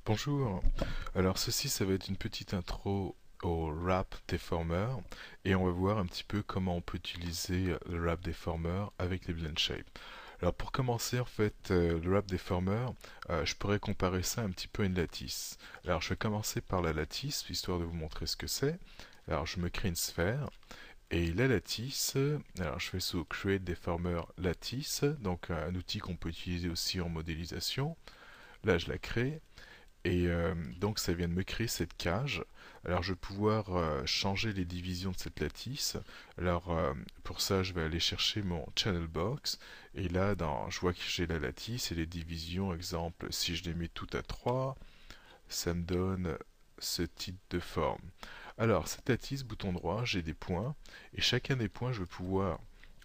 Bonjour. Alors ceci, ça va être une petite intro au Wrap Deformer et on va voir un petit peu comment on peut utiliser le Wrap Deformer avec les Blend Shape. Alors pour commencer, en fait, le Wrap Deformer, je pourrais comparer ça un petit peu à une lattice. Alors je vais commencer par la lattice, histoire de vous montrer ce que c'est. Alors je me crée une sphère et la lattice, alors je fais sous Create Deformer Lattice, donc un outil qu'on peut utiliser aussi en modélisation. Là je la crée. Et donc ça vient de me créer cette cage. Alors je vais pouvoir changer les divisions de cette lattice. Alors pour ça je vais aller chercher mon channel box. Et là je vois que j'ai la lattice et les divisions. Exemple, si je les mets toutes à 3, ça me donne ce type de forme. Alors cette lattice, bouton droit, j'ai des points. Et chacun des points je vais pouvoir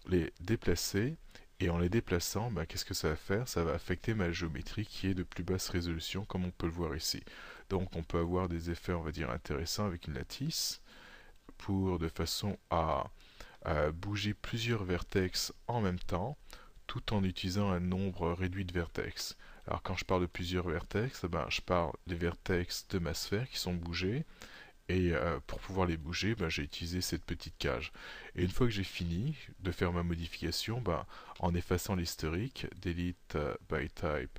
les déplacer. Et en les déplaçant, qu'est-ce que ça va faire? Ça va affecter ma géométrie qui est de plus basse résolution, comme on peut le voir ici. Donc on peut avoir des effets, on va dire, intéressants avec une lattice, de façon à bouger plusieurs vertex en même temps, tout en utilisant un nombre réduit de vertex. Alors quand je parle de plusieurs vertex, je parle des vertex de ma sphère qui sont bougés, et pour pouvoir les bouger, j'ai utilisé cette petite cage. Et une fois que j'ai fini de faire ma modification, en effaçant l'historique, delete by type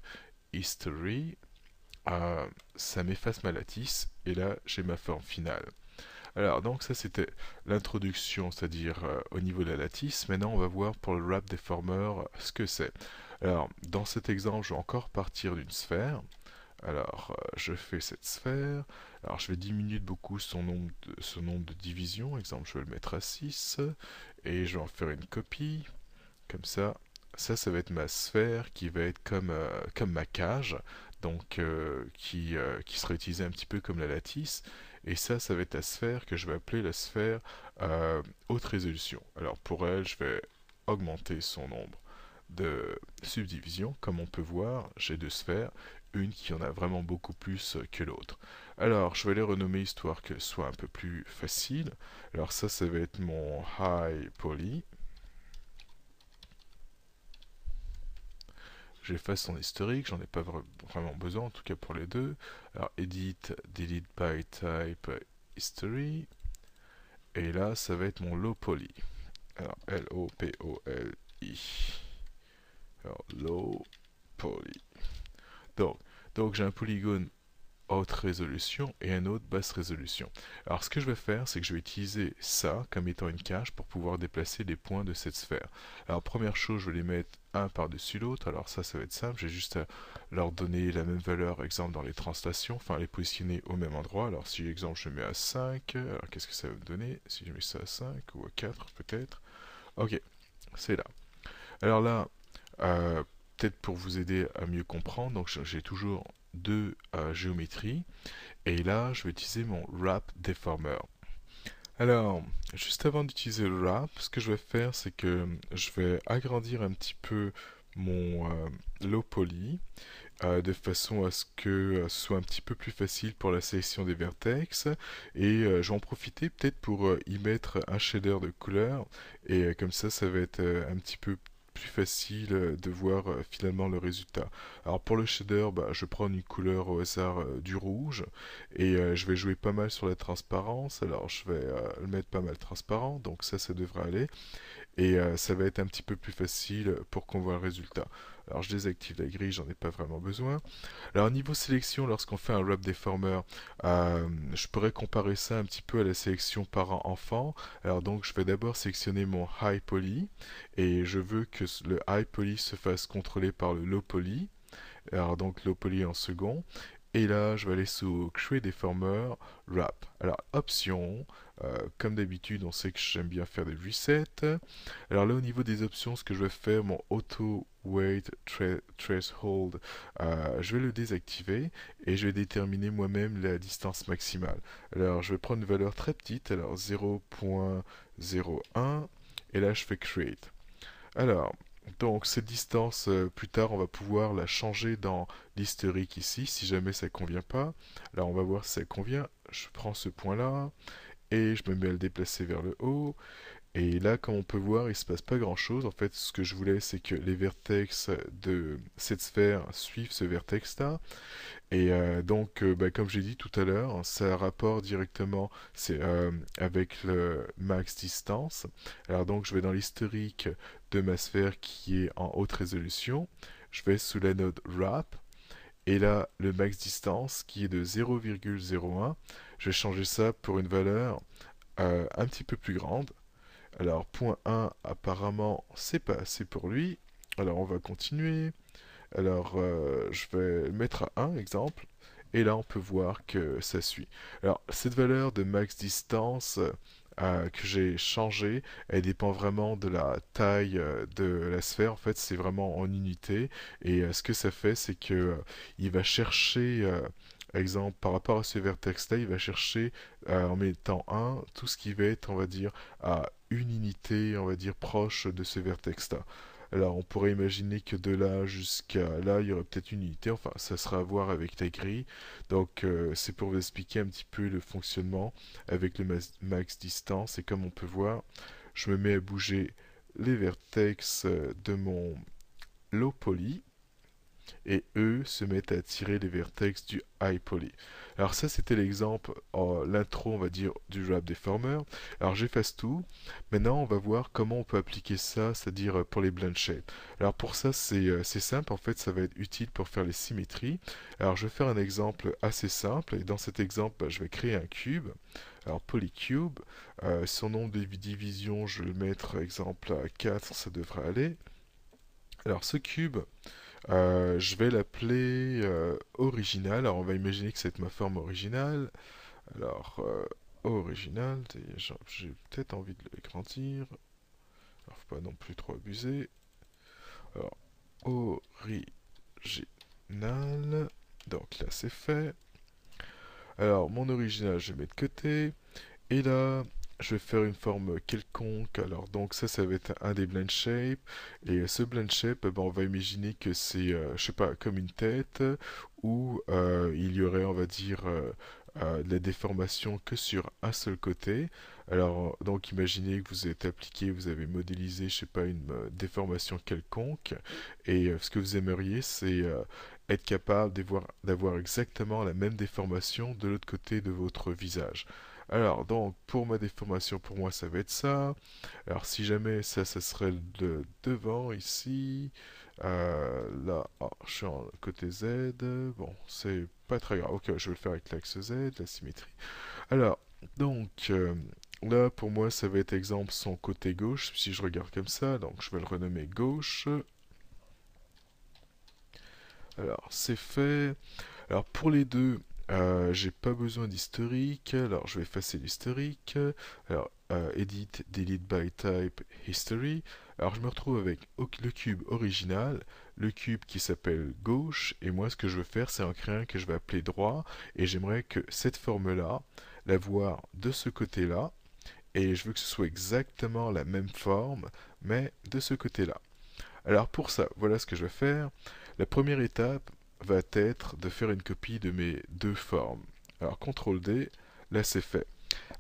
history, ça m'efface ma lattice et là j'ai ma forme finale. Alors donc ça c'était l'introduction, c'est-à-dire au niveau de la lattice. Maintenant on va voir pour le wrap deformer ce que c'est. Alors dans cet exemple je vais encore partir d'une sphère. Alors, je fais cette sphère. Alors, je vais diminuer de beaucoup son nombre de divisions. Exemple, je vais le mettre à 6. Et je vais en faire une copie. Comme ça. Ça va être ma sphère qui va être comme ma cage. Donc, qui sera utilisée un petit peu comme la lattice. Et ça va être la sphère que je vais appeler la sphère haute résolution. Alors, pour elle, je vais augmenter son nombre de subdivisions. Comme on peut voir, j'ai deux sphères, une qui en a vraiment beaucoup plus que l'autre. Alors, je vais les renommer histoire qu'elles soient un peu plus faciles. Alors ça va être mon high poly. J'efface son historique, j'en ai pas vraiment besoin, en tout cas pour les deux. Alors, edit, delete by type history. Et là, ça va être mon low poly. Alors, L-O-P-O-L-I. Alors, low poly. Donc, donc j'ai un polygone haute résolution et un autre basse résolution. Alors ce que je vais faire, c'est que je vais utiliser ça comme étant une cage pour pouvoir déplacer les points de cette sphère. Alors première chose, je vais les mettre un par-dessus l'autre. Alors ça va être simple, j'ai juste à leur donner la même valeur, exemple dans les translations, enfin les positionner au même endroit. Alors si exemple je mets à 5, alors qu'est-ce que ça va me donner si je mets ça à 5 ou à 4 peut-être? Ok, c'est là. Alors là, euh, peut-être pour vous aider à mieux comprendre, donc j'ai toujours deux géométries. Et là, je vais utiliser mon Wrap Deformer. Alors, juste avant d'utiliser le wrap, ce que je vais faire, c'est que je vais agrandir un petit peu mon low poly de façon à ce que ce soit un petit peu plus facile pour la sélection des vertex et je vais en profiter peut-être pour y mettre un shader de couleur et comme ça va être un petit peu plus facile de voir finalement le résultat. Alors pour le shader, je vais prendre une couleur au hasard du rouge et je vais jouer pas mal sur la transparence. Alors je vais le mettre pas mal transparent, donc ça devrait aller et ça va être un petit peu plus facile pour qu'on voit le résultat. Alors je désactive la grille, j'en ai pas vraiment besoin. Alors niveau sélection, lorsqu'on fait un wrap deformer, je pourrais comparer ça un petit peu à la sélection parent-enfant. Alors donc je vais d'abord sélectionner mon high poly et je veux que le high poly se fasse contrôler par le low poly. Alors donc low poly en second. Et là, je vais aller sous Create Deformer, Wrap. Alors, options, comme d'habitude, on sait que j'aime bien faire des resets. Alors là, au niveau des options, ce que je vais faire, mon Auto Weight Threshold, je vais le désactiver et je vais déterminer moi-même la distance maximale. Alors, je vais prendre une valeur très petite, alors 0.01, et là, je fais Create. Alors, donc cette distance, plus tard, on va pouvoir la changer dans l'historique ici, si jamais ça ne convient pas. Là, on va voir si ça convient. Je prends ce point-là et je me mets à le déplacer vers le haut. Et là, comme on peut voir, il se passe pas grand-chose. En fait, ce que je voulais, c'est que les vertex de cette sphère suivent ce vertex-là. Et donc, bah, comme j'ai dit tout à l'heure, ça a rapport directement avec le max distance. Alors donc, je vais dans l'historique de ma sphère qui est en haute résolution. Je vais sous la node wrap. Et là, le max distance qui est de 0,01. Je vais changer ça pour une valeur un petit peu plus grande. Alors, point 1, apparemment, c'est pas assez pour lui. Alors, on va continuer. Alors, je vais mettre à 1, exemple. Et là, on peut voir que ça suit. Alors, cette valeur de max distance que j'ai changée, elle dépend vraiment de la taille de la sphère. En fait, c'est vraiment en unité. Et ce que ça fait, c'est que il va chercher, exemple, par rapport à ce vertex-là, il va chercher en mettant 1, tout ce qui va être, on va dire, à une unité, on va dire, proche de ce vertex-là. Alors, on pourrait imaginer que de là jusqu'à là, il y aurait peut-être une unité. Enfin, ça sera à voir avec la grille. Donc, c'est pour vous expliquer un petit peu le fonctionnement avec le max distance. Et comme on peut voir, je me mets à bouger les vertex de mon low poly et eux se mettent à tirer les vertex du high poly. Alors ça c'était l'exemple, l'intro on va dire du wrap deformer. Alors j'efface tout. Maintenant on va voir comment on peut appliquer ça, c'est-à-dire pour les blend shapes. Alors pour ça c'est simple, en fait ça va être utile pour faire les symétries. Alors je vais faire un exemple assez simple et dans cet exemple bah, je vais créer un cube. Alors polycube, son nombre de divisions je vais le mettre exemple à 4, ça devrait aller. Alors ce cube, je vais l'appeler original. Alors on va imaginer que c'est ma forme originale. Alors original, j'ai peut-être envie de l'agrandir. Alors faut pas non plus trop abuser. Alors original. Donc là c'est fait. Alors mon original je mets de côté. Et là, je vais faire une forme quelconque. Alors donc ça va être un des blend shapes. Et ce blend shape, ben, on va imaginer que c'est, je sais pas, comme une tête, où il y aurait, on va dire, de la déformation que sur un seul côté. Alors donc imaginez que vous êtes appliqué, vous avez modélisé, je sais pas, une déformation quelconque. Et ce que vous aimeriez, c'est être capable d'avoir exactement la même déformation de l'autre côté de votre visage. Alors, donc, pour ma déformation, pour moi, ça va être ça. Alors, si jamais ça serait le devant, ici. Là, oh, je suis en côté Z. Bon, c'est pas très grave. Ok, je vais le faire avec l'axe Z, la symétrie. Alors, donc, là, pour moi, ça va être, exemple, son côté gauche. Si je regarde comme ça, donc, je vais le renommer gauche. Alors, c'est fait. Alors pour les deux, j'ai pas besoin d'historique. Alors je vais effacer l'historique. Alors edit, delete by type, history. Alors je me retrouve avec le cube original, le cube qui s'appelle gauche. Et moi ce que je veux faire, c'est en créer un que je vais appeler droit. Et j'aimerais que cette forme-là, la voir de ce côté-là. Et je veux que ce soit exactement la même forme, mais de ce côté-là. Alors pour ça, voilà ce que je vais faire. La première étape va être de faire une copie de mes deux formes. Alors CTRL D, là c'est fait.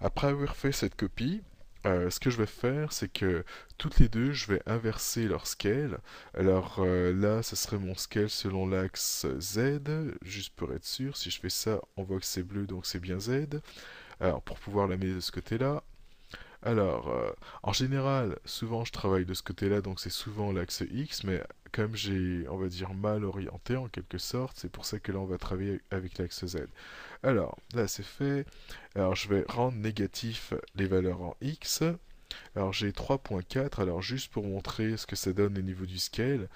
Après avoir fait cette copie, ce que je vais faire, c'est que toutes les deux, je vais inverser leur scale. Alors là, ce serait mon scale selon l'axe Z, juste pour être sûr. Si je fais ça, on voit que c'est bleu, donc c'est bien Z. Alors pour pouvoir la mettre de ce côté-là, alors, en général, souvent je travaille de ce côté-là, donc c'est souvent l'axe X, mais comme j'ai, on va dire, mal orienté en quelque sorte, c'est pour ça que là on va travailler avec l'axe Z. Alors, là c'est fait. Alors je vais rendre négatif les valeurs en X. Alors j'ai 3.4, alors juste pour montrer ce que ça donne au niveau du scale,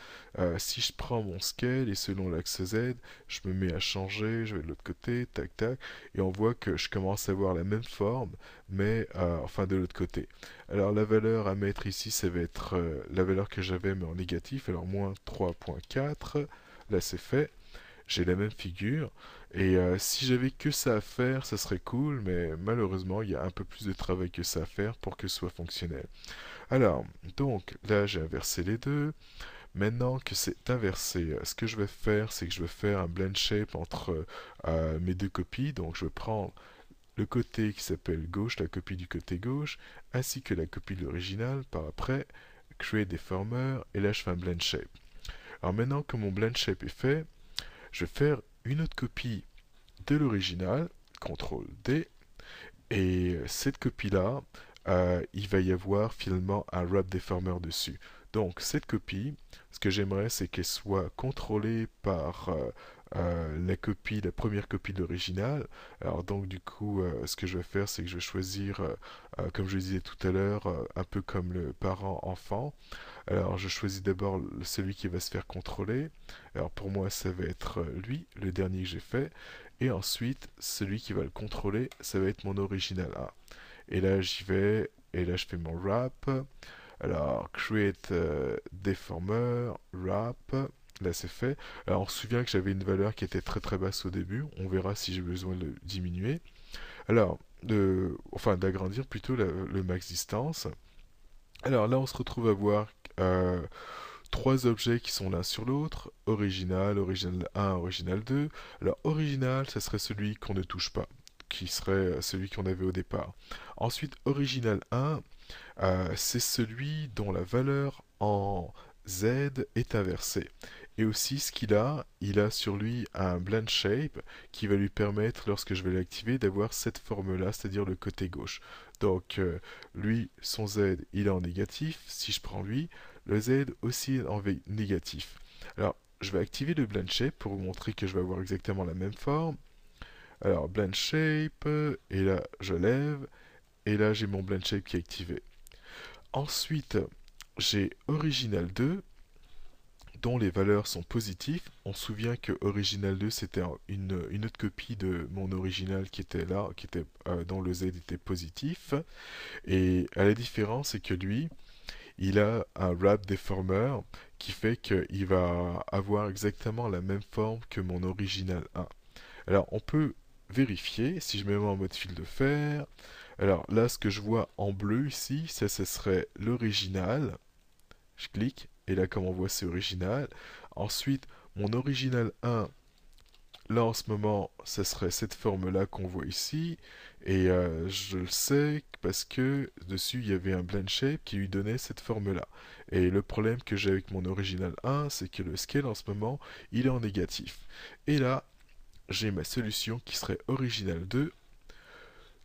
si je prends mon scale et selon l'axe Z, je me mets à changer, je vais de l'autre côté, tac tac, et on voit que je commence à avoir la même forme, mais enfin de l'autre côté. Alors la valeur à mettre ici, ça va être la valeur que j'avais mais en négatif, alors moins 3.4, là c'est fait j'ai la même figure. Et si j'avais que ça à faire, ça serait cool, mais malheureusement, il y a un peu plus de travail que ça à faire pour que ce soit fonctionnel. Alors, donc là, j'ai inversé les deux. Maintenant que c'est inversé, ce que je vais faire, c'est que je vais faire un blend shape entre mes deux copies. Donc, je vais prendre le côté qui s'appelle gauche, la copie du côté gauche, ainsi que la copie de l'original par après, Create Deformer, et là je fais un Blend Shape. Alors maintenant que mon Blend Shape est fait, je vais faire une autre copie de l'original, CTRL D, et cette copie-là, il va y avoir finalement un Wrap Deformer dessus. Donc cette copie, ce que j'aimerais, c'est qu'elle soit contrôlée par la première copie de l'original. Alors donc du coup, ce que je vais faire, c'est que je vais choisir, comme je le disais tout à l'heure, un peu comme le parent-enfant. Alors je choisis d'abord celui qui va se faire contrôler. Alors pour moi, ça va être lui, le dernier que j'ai fait. Et ensuite, celui qui va le contrôler, ça va être mon original A. Et là, j'y vais, et là, je fais mon wrap. Alors, create deformer, wrap. Là, c'est fait. Alors, on se souvient que j'avais une valeur qui était très très basse au début. On verra si j'ai besoin de le diminuer. Alors, enfin, d'agrandir plutôt le max distance. Alors là, on se retrouve à voir euh, trois objets qui sont l'un sur l'autre, original, original 1, original 2. Alors original, ça serait celui qu'on ne touche pas, qui serait celui qu'on avait au départ. Ensuite, original 1, c'est celui dont la valeur en Z est inversée. Et aussi ce il a sur lui un blend shape qui va lui permettre, lorsque je vais l'activer, d'avoir cette forme-là, c'est-à-dire le côté gauche. Donc lui, son Z, il est en négatif. Si je prends lui, le Z aussi est en négatif. Alors, je vais activer le blend shape pour vous montrer que je vais avoir exactement la même forme. Alors, blend shape, et là, je lève, et là, j'ai mon blend shape qui est activé. Ensuite, j'ai Original 2, dont les valeurs sont positives. On se souvient que Original 2, c'était une autre copie de mon original qui était là, dont le Z était positif. Et à la différence, c'est que lui, il a un wrap deformer qui fait qu'il va avoir exactement la même forme que mon original 1. Alors, on peut vérifier si je me mets en mode fil de fer. Alors là, ce que je vois en bleu ici, ça, ce serait l'original. Je clique, et là, comme on voit, c'est original. Ensuite, mon original 1, là, en ce moment, ça serait cette forme-là qu'on voit ici. Et je le sais parce que dessus, il y avait un blend shape qui lui donnait cette forme-là. Et le problème que j'ai avec mon original 1, c'est que le scale, en ce moment, il est en négatif. Et là, j'ai ma solution qui serait original 2,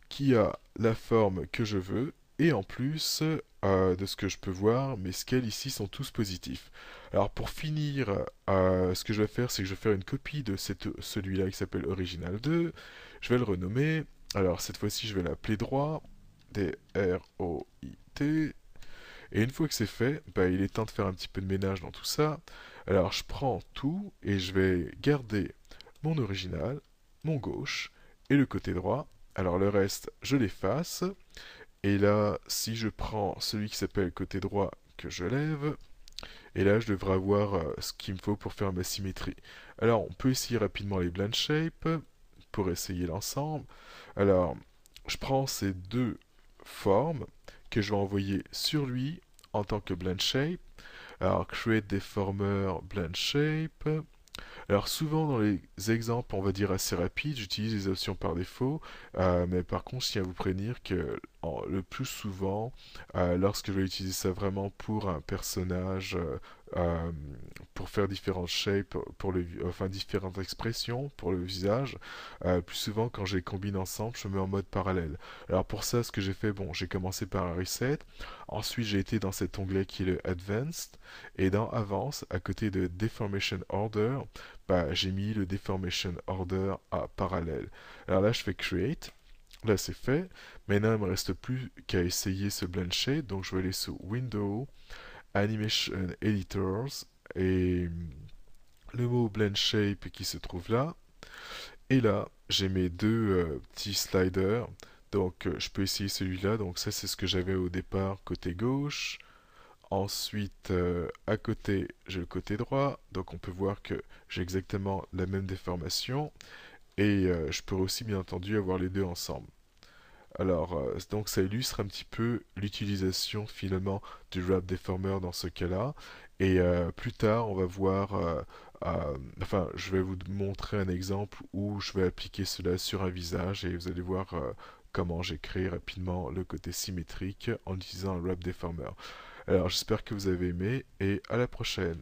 qui a la forme que je veux, et en plus, de ce que je peux voir, mes scales ici sont tous positifs. Alors pour finir, ce que je vais faire, c'est que je vais faire une copie de celui-là qui s'appelle Original 2. Je vais le renommer. Alors cette fois-ci, je vais l'appeler droit, D-R-O-I-T. Et une fois que c'est fait, bah, il est temps de faire un petit peu de ménage dans tout ça. Alors je prends tout et je vais garder mon original, mon gauche et le côté droit. Alors le reste, je l'efface. Et là, si je prends celui qui s'appelle côté droit que je lève, et là je devrais avoir ce qu'il me faut pour faire ma symétrie. Alors on peut essayer rapidement les blend shape pour essayer l'ensemble. Alors je prends ces deux formes que je vais envoyer sur lui en tant que blend shape. Alors create deformer blend shape. Alors souvent dans les exemples, on va dire assez rapides, j'utilise les options par défaut, mais par contre je tiens à vous prévenir que le plus souvent, lorsque je vais utiliser ça vraiment pour un personnage, euh, pour faire différentes shapes, enfin différentes expressions pour le visage, plus souvent quand je les combine ensemble, je me mets en mode parallèle. Alors pour ça, ce que j'ai fait, bon, j'ai commencé par un reset, ensuite j'ai été dans cet onglet qui est le Advanced, et dans Avance, à côté de Deformation Order, bah, j'ai mis le Deformation Order à parallèle. Alors là, je fais Create. Là, c'est fait. Maintenant, il ne me reste plus qu'à essayer ce blend shade. Donc, je vais aller sur Window, Animation Editors, et le mot blend shape qui se trouve là. Et là, j'ai mes deux petits sliders. Donc, je peux essayer celui-là. Donc, ça, c'est ce que j'avais au départ côté gauche. Ensuite, à côté, j'ai le côté droit, donc on peut voir que j'ai exactement la même déformation, et je peux aussi bien entendu avoir les deux ensemble. Alors, donc ça illustre un petit peu l'utilisation finalement du wrap deformer dans ce cas-là, et plus tard on va voir Enfin, je vais vous montrer un exemple où je vais appliquer cela sur un visage et vous allez voir comment j'ai créé rapidement le côté symétrique en utilisant un Wrap Deformer. Alors, j'espère que vous avez aimé et à la prochaine.